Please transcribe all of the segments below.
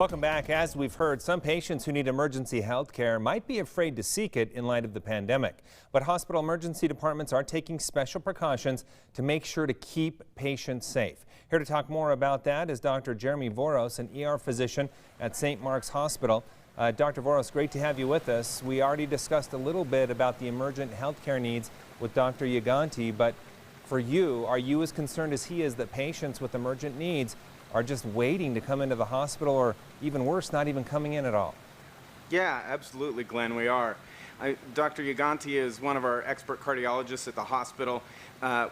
Welcome back. As we've heard, some patients who need emergency health care might be afraid to seek it in light of the pandemic. But hospital emergency departments are taking special precautions to make sure to keep patients safe. Here to talk more about that is Dr. Jeremy Voros, an ER physician at St. Mark's Hospital. Dr. Voros, great to have you with us. We already discussed a little bit about the emergent health care needs with Dr. Giganti, but for you, are you as concerned as he is that patients with emergent needs are just waiting to come into the hospital, or even worse, not even coming in at all? Yeah, absolutely, Glenn, we are. Dr. Giganti is one of our expert cardiologists at the hospital.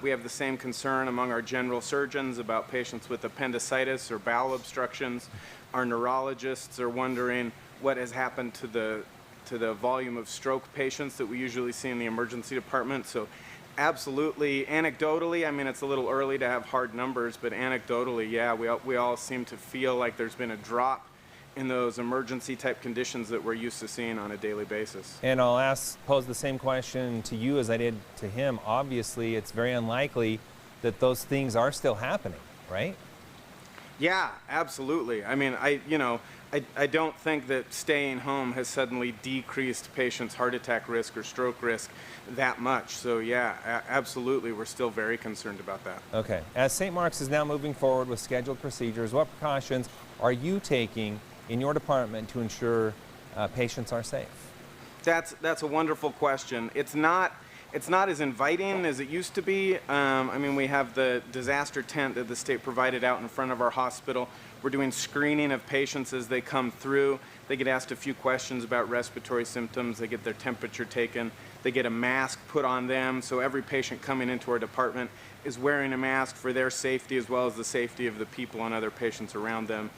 We have the same concern among our general surgeons about patients with appendicitis or bowel obstructions. Our neurologists are wondering what has happened to the volume of stroke patients that we usually see in the emergency department. So absolutely, anecdotally, I mean, it's a little early to have hard numbers, but anecdotally, yeah, we all seem to feel like there's been a drop in those emergency type conditions that we're used to seeing on a daily basis. And I'll pose the same question to you as I did to him. Obviously, it's very unlikely that those things are still happening, right? Yeah, absolutely. I mean, I don't think that staying home has suddenly decreased patients' heart attack risk or stroke risk that much. So yeah, absolutely, we're still very concerned about that. Okay. As St. Mark's is now moving forward with scheduled procedures, what precautions are you taking in your department to ensure patients are safe? That's a wonderful question. It's not as inviting as it used to be. I mean, we have the disaster tent that the state provided out in front of our hospital. We're doing screening of patients as they come through. They get asked a few questions about respiratory symptoms. They get their temperature taken. They get a mask put on them. So every patient coming into our department is wearing a mask for their safety as well as the safety of the people and other patients around them.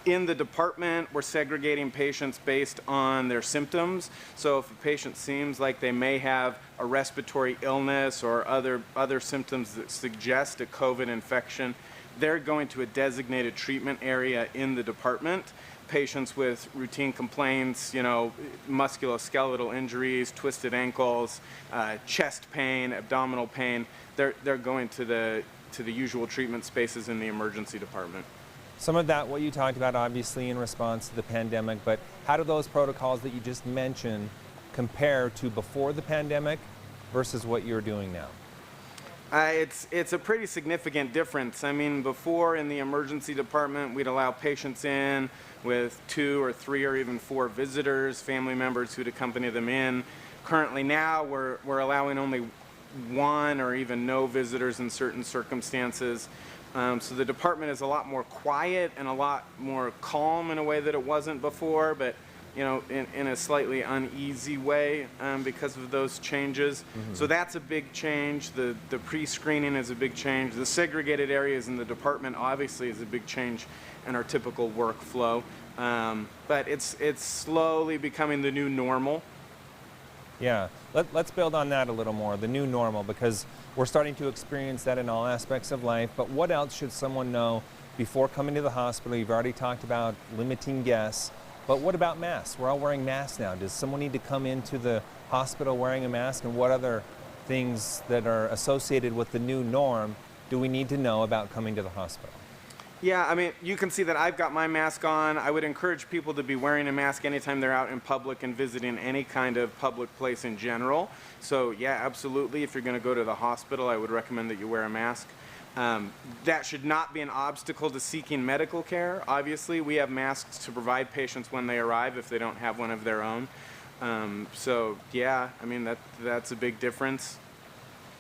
In the department, we're segregating patients based on their symptoms. So if a patient seems like they may have a respiratory illness or other symptoms that suggest a COVID infection, they're going to a designated treatment area in the department. Patients with routine complaints, musculoskeletal injuries, twisted ankles, chest pain, abdominal pain, they're going to the usual treatment spaces in the emergency department. Some of that, what you talked about, obviously in response to the pandemic, but how do those protocols that you just mentioned compare to before the pandemic versus what you're doing now? It's a pretty significant difference. I mean, before in the emergency department, we'd allow patients in with 2 or 3 or even 4 visitors, family members who'd accompany them in. Currently now, we're allowing only 1 or even no visitors in certain circumstances. So the department is a lot more quiet and a lot more calm in a way that it wasn't before, but in a slightly uneasy way because of those changes. Mm-hmm. So that's a big change. The pre-screening is a big change. The segregated areas in the department obviously is a big change in our typical workflow. But it's slowly becoming the new normal. Yeah, let's build on that a little more, the new normal, because we're starting to experience that in all aspects of life. But what else should someone know before coming to the hospital? You've already talked about limiting guests, but what about masks? We're all wearing masks now. Does someone need to come into the hospital wearing a mask? And what other things that are associated with the new norm do we need to know about coming to the hospital? Yeah, I mean, you can see that I've got my mask on. I would encourage people to be wearing a mask anytime they're out in public and visiting any kind of public place in general. So yeah, absolutely, if you're going to go to the hospital, I would recommend that you wear a mask. That should not be an obstacle to seeking medical care. Obviously, we have masks to provide patients when they arrive if they don't have one of their own. So yeah, I mean, that's a big difference.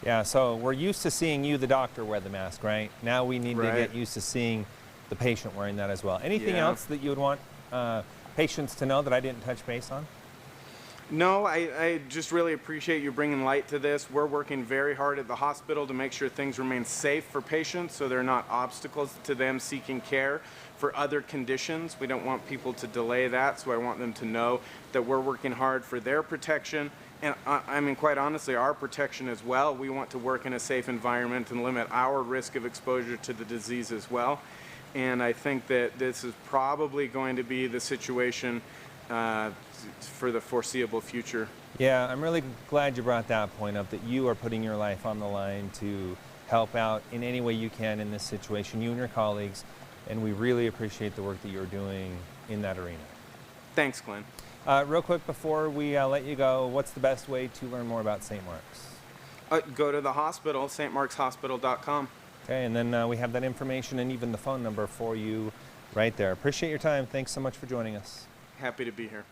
Yeah, so we're used to seeing you, the doctor, wear the mask, right? Now we need to get used to seeing the patient wearing that as well. Anything else that you would want patients to know that I didn't touch base on? No, I just really appreciate you bringing light to this. We're working very hard at the hospital to make sure things remain safe for patients so they're not obstacles to them seeking care for other conditions. We don't want people to delay that, so I want them to know that we're working hard for their protection. And I mean, quite honestly, our protection as well. We want to work in a safe environment and limit our risk of exposure to the disease as well. And I think that this is probably going to be the situation for the foreseeable future. Yeah, I'm really glad you brought that point up, that you are putting your life on the line to help out in any way you can in this situation, you and your colleagues. And we really appreciate the work that you're doing in that arena. Thanks, Glenn. Real quick before we let you go, what's the best way to learn more about St. Mark's? Go to the hospital, stmarkshospital.com. Okay, and then we have that information and even the phone number for you right there. Appreciate your time. Thanks so much for joining us. Happy to be here.